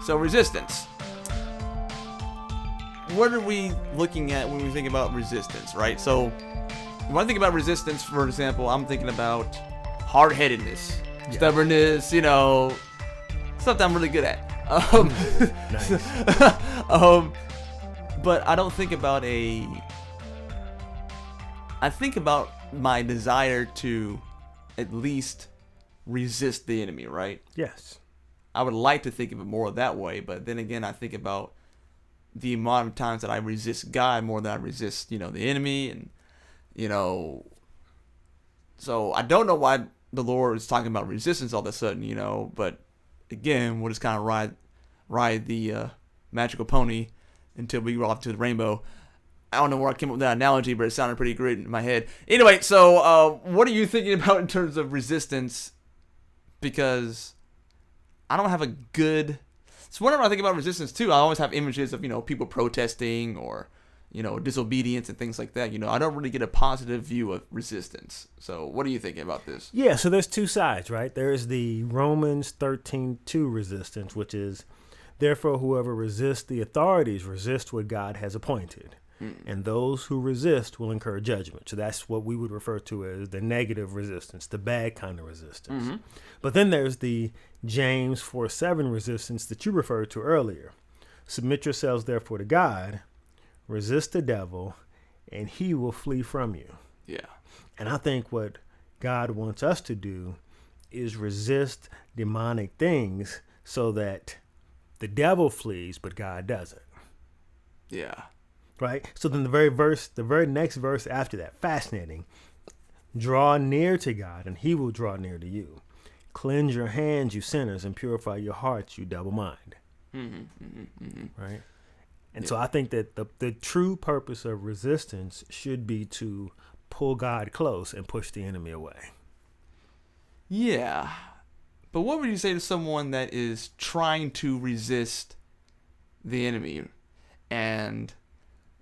So resistance. What are we looking at when we think about resistance, right? So when I think about resistance, for example, I'm thinking about hard-headedness, stubbornness, stuff that I'm really good at. Nice. But I don't think about I think about my desire to at least resist the enemy, right? Yes. I would like to think of it more that way, but then again, I think about the amount of times that I resist God more than I resist, the enemy, and so I don't know why the Lord is talking about resistance all of a sudden, but again, we'll just kind of ride the magical pony until we go off to the rainbow. I don't know where I came up with that analogy, but it sounded pretty great in my head. Anyway, so what are you thinking about in terms of resistance? Because I don't have a good... So whenever I think about resistance too, I always have images of, people protesting or, disobedience and things like that. I don't really get a positive view of resistance. So what are you thinking about this? Yeah, so there's two sides, right? There's the Romans 13:2 resistance, which is, therefore whoever resists the authorities resists what God has appointed. And those who resist will incur judgment. So that's what we would refer to as the negative resistance, the bad kind of resistance. Mm-hmm. But then there's the James 4:7 resistance that you referred to earlier. Submit yourselves therefore to God, resist the devil, and he will flee from you. Yeah. And I think what God wants us to do is resist demonic things so that the devil flees, but God doesn't. Yeah. Right? So then the very next verse after that, fascinating. Draw near to God, and he will draw near to you. Cleanse your hands, you sinners, and purify your hearts, you double mind. Right? And so I think that the true purpose of resistance should be to pull God close and push the enemy away. Yeah. But what would you say to someone that is trying to resist the enemy and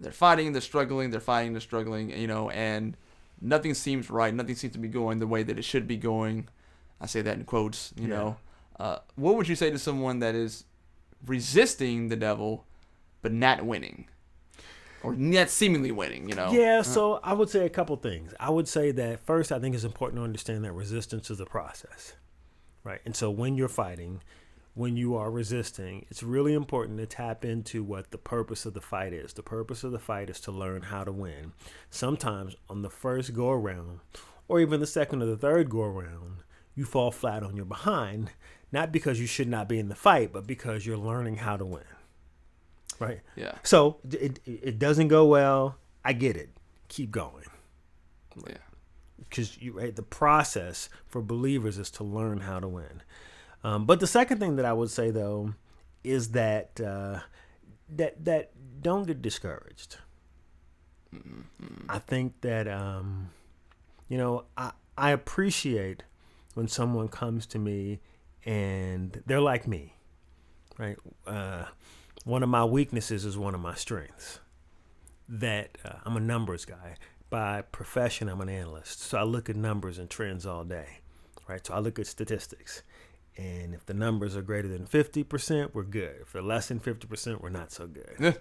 they're fighting, they're struggling, and nothing seems right. Nothing seems to be going the way that it should be going. I say that in quotes, you know. What would you say to someone that is resisting the devil but not winning? Or not seemingly winning, Yeah, so I would say a couple things. I would say that first, I think it's important to understand that resistance is a process, right? And so when you're fighting, when you are resisting, it's really important to tap into what the purpose of the fight is. The purpose of the fight is to learn how to win. Sometimes on the first go around, or even the second or the third go around, you fall flat on your behind, not because you should not be in the fight, but because you're learning how to win. Right? Yeah. So it doesn't go well. I get it. Keep going. Yeah. Because the process for believers is to learn how to win. But the second thing that I would say though is that that don't get discouraged. I think that I appreciate when someone comes to me and they're like me, right? One of my weaknesses is one of my strengths. That I'm a numbers guy. By profession, I'm an analyst. So I look at numbers and trends all day, right? So I look at statistics. And if the numbers are greater than 50%, we're good. If they're less than 50%, we're not so good.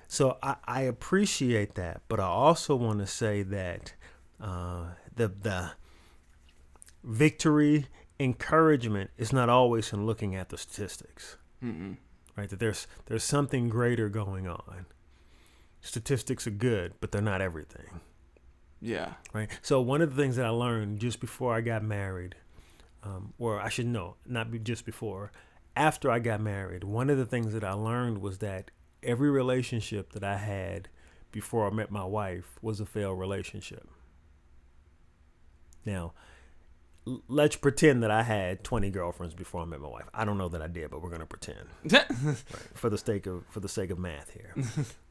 So I appreciate that. But I also want to say that the victory encouragement is not always in looking at the statistics. Right? That there's something greater going on. Statistics are good, but they're not everything. Yeah. Right? So one of the things that I learned just before I got married, or I should know, not just before, after I got married, one of the things that I learned was that every relationship that I had before I met my wife was a failed relationship. Now, let's pretend that I had 20 girlfriends before I met my wife. I don't know that I did, but we're going to pretend right, for the sake of math here.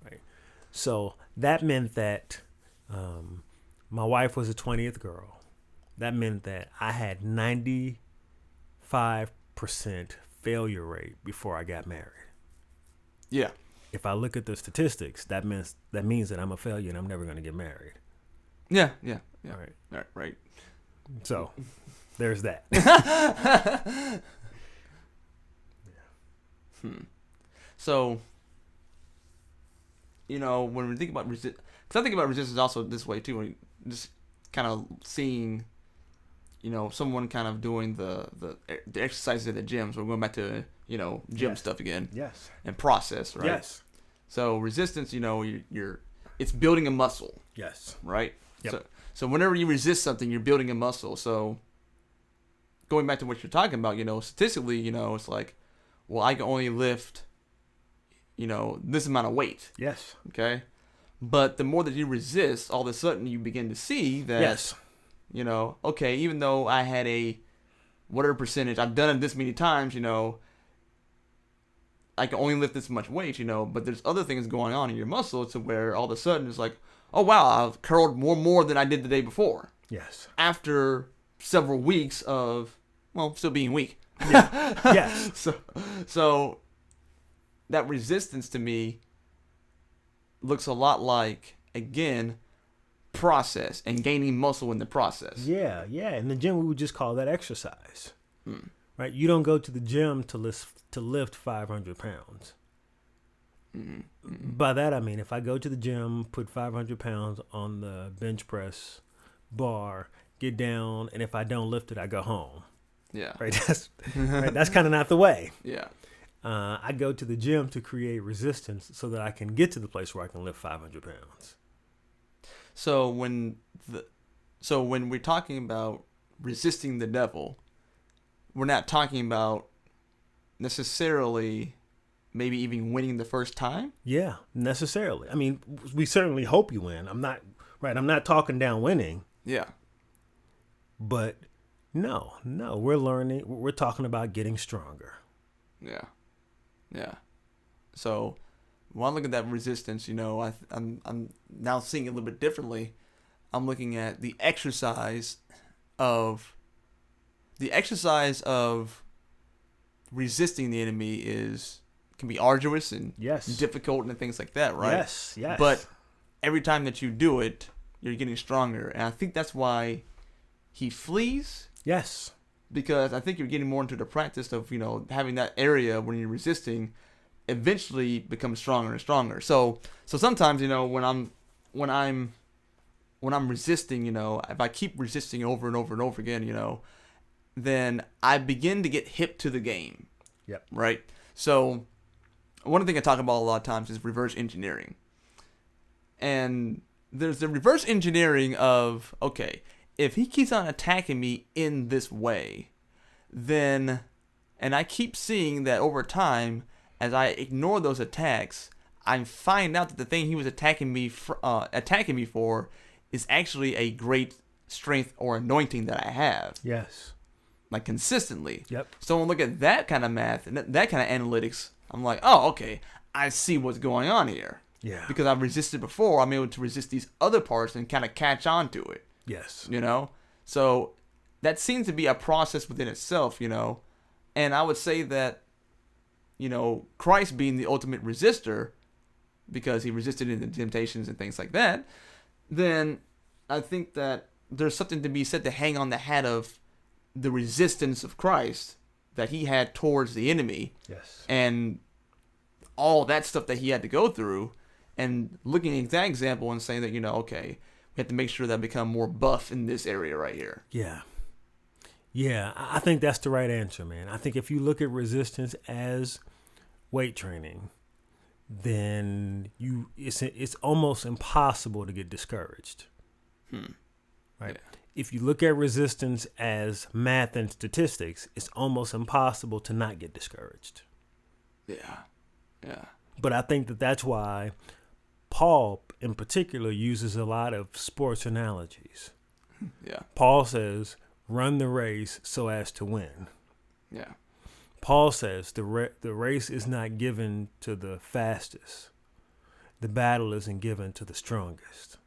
Right. So that meant that my wife was a 20th girl. That meant that I had 95% failure rate before I got married. Yeah. If I look at the statistics, that means that I'm a failure and I'm never going to get married. Yeah. All Right. So there's that. So, when we think about resistance, because I think about resistance also this way too, when you just kind of seeing, someone kind of doing the exercises at the gyms. We're going back to, gym stuff again. Yes. And process, right? Yes. So resistance, it's building a muscle. Yes. Right? Yep. So whenever you resist something, you're building a muscle. So going back to what you're talking about, statistically, it's like, well, I can only lift, this amount of weight. Yes. Okay? But the more that you resist, all of a sudden you begin to see that, yes. Okay, even though I had a whatever percentage, I've done it this many times, I can only lift this much weight, but there's other things going on in your muscle to where all of a sudden it's like, oh wow, I've curled more than I did the day before. Yes. After several weeks of, still being weak. Yeah. Yes. So that resistance to me looks a lot like, again, process and gaining muscle in the process. Yeah. In the gym, we would just call that exercise. Right? You don't go to the gym to lift 500 pounds. By that, I mean, if I go to the gym, put 500 pounds on the bench press bar, get down, and if I don't lift it, I go home. Yeah. Right? That's kind of not the way. Yeah. I go to the gym to create resistance so that I can get to the place where I can lift 500 pounds. So when we're talking about resisting the devil, we're not talking about necessarily maybe even winning the first time. Yeah, necessarily. I mean, we certainly hope you win. I'm not talking down winning. Yeah. But no, we're learning. We're talking about getting stronger. Yeah. So when I look at that resistance, I'm now seeing it a little bit differently. I'm looking at the exercise of resisting the enemy can be arduous and difficult and things like that, right? Yes. But every time that you do it, you're getting stronger, and I think that's why he flees. Yes. Because I think you're getting more into the practice of having that area when you're resisting, eventually becomes stronger and stronger. So sometimes when I'm resisting, if I keep resisting over and over and over again, then I begin to get hip to the game. Yep. Right? So one thing I talk about a lot of times is reverse engineering. And there's the reverse engineering of, okay, if he keeps on attacking me in this way, then, and I keep seeing that over time, as I ignore those attacks, I find out that the thing he was attacking me for is actually a great strength or anointing that I have. Yes. Like consistently. Yep. So when I look at that kind of math and that kind of analytics, I'm like, oh, okay, I see what's going on here. Yeah. Because I've resisted before, I'm able to resist these other parts and kind of catch on to it. Yes. So that seems to be a process within itself, and I would say that, Christ being the ultimate resistor, because he resisted in the temptations and things like that, then I think that there's something to be said to hang on the hat of the resistance of Christ that he had towards the enemy. Yes. And all that stuff that he had to go through, and looking at that example and saying that, okay, we have to make sure that I become more buff in this area right here. Yeah. Yeah, I think that's the right answer, man. I think if you look at resistance as weight training, then it's almost impossible to get discouraged. Right? Yeah. If you look at resistance as math and statistics, it's almost impossible to not get discouraged. Yeah. But I think that's why Paul, in particular, uses a lot of sports analogies. Yeah. Paul says, run the race so as to win. Yeah. Paul says the race is not given to the fastest. The battle isn't given to the strongest.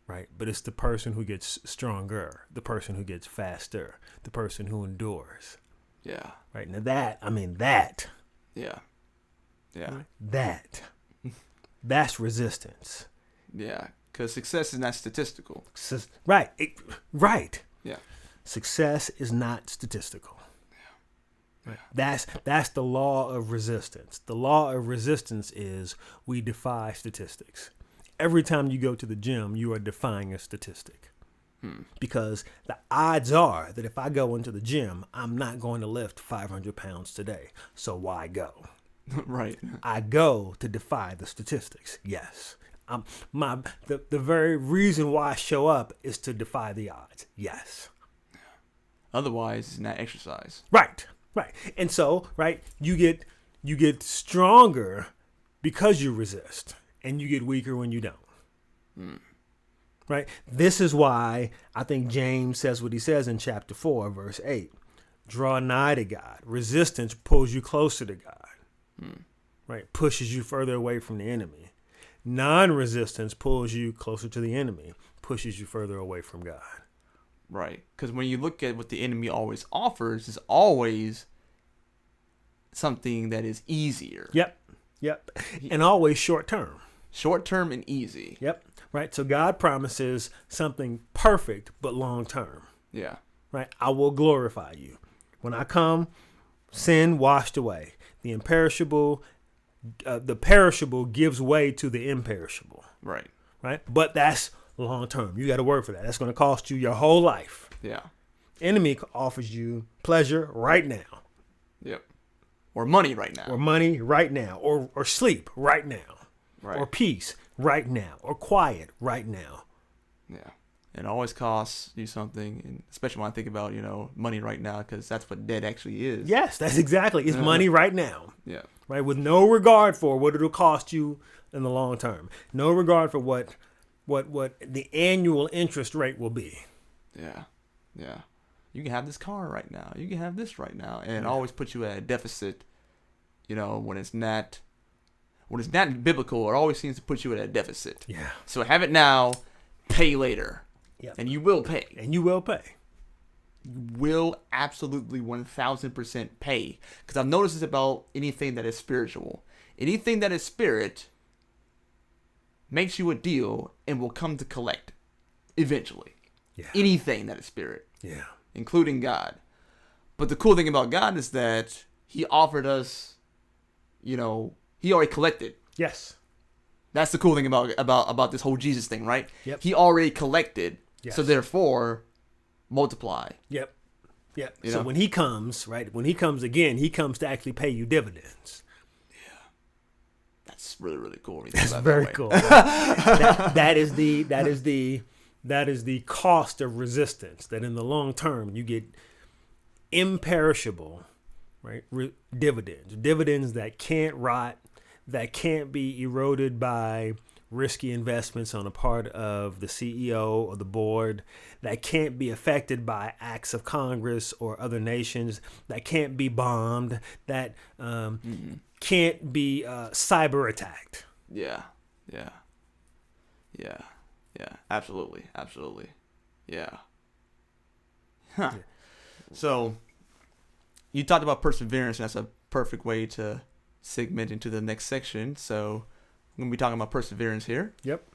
Right? But it's the person who gets stronger, the person who gets faster, the person who endures. Yeah. Right? Now that. Yeah. Yeah. That's resistance. Yeah. Because success is not statistical. Right. Right. Yeah. Success is not statistical. Right? That's the law of resistance. The law of resistance is we defy statistics. Every time you go to the gym, you are defying a statistic. Because the odds are that if I go into the gym, I'm not going to lift 500 pounds today. So why go? Right. I go to defy the statistics. Yes. The very reason why I show up is to defy the odds. Yes. Otherwise, it's not exercise. Right. And so, right, you get stronger because you resist, and you get weaker when you don't. Right? This is why I think James says what he says in chapter 4, verse 8. Draw nigh to God. Resistance pulls you closer to God. Right? Pushes you further away from the enemy. Non-resistance pulls you closer to the enemy, pushes you further away from God. Right. Because when you look at what the enemy always offers, it's always something that is easier. Yep. And always short term. Short term and easy. Yep. Right. So God promises something perfect, but long term. Yeah. Right. I will glorify you. When I come, sin washed away. The perishable gives way to the imperishable. Right. Right. But that's long term. You got to work for that. That's going to cost you your whole life. Yeah. Enemy offers you pleasure right now. Yep. Or money right now. Or money right now. Or sleep right now. Right. Or peace right now. Or quiet right now. Yeah. It always costs you something, and especially when I think about, money right now, because that's what debt actually is. Yes, that's exactly. It's money right now. Yeah. Right. With no regard for what it'll cost you in the long term. No regard for what the annual interest rate will be. Yeah. Yeah. You can have this car right now. You can have this right now. And it always puts you at a deficit, when it's not biblical, it always seems to put you at a deficit. Yeah. So have it now, pay later. Yep. And you will pay. You will absolutely 1000% pay. Because I've noticed this about anything that is spiritual. Anything that is spirit makes you a deal and will come to collect eventually. Yeah. Anything that is spirit. Yeah. Including God. But the cool thing about God is that he offered us, he already collected. Yes. That's the cool thing about this whole Jesus thing, right? Yep. He already collected. Yes. So therefore, multiply. Yep. So when he comes, right? When he comes again, he comes to actually pay you dividends. Yeah. That's really, really cool. That's very cool. that is the cost of resistance. That in the long term you get imperishable, right? Dividends that can't rot, that can't be eroded by risky investments on the part of the CEO or the board, that can't be affected by acts of Congress or other nations, that can't be bombed, that can't be cyber attacked. Yeah. Absolutely. Yeah. Huh. Yeah. So you talked about perseverance, and that's a perfect way to segment into the next section. So I'm going to be talking about perseverance here. Yep.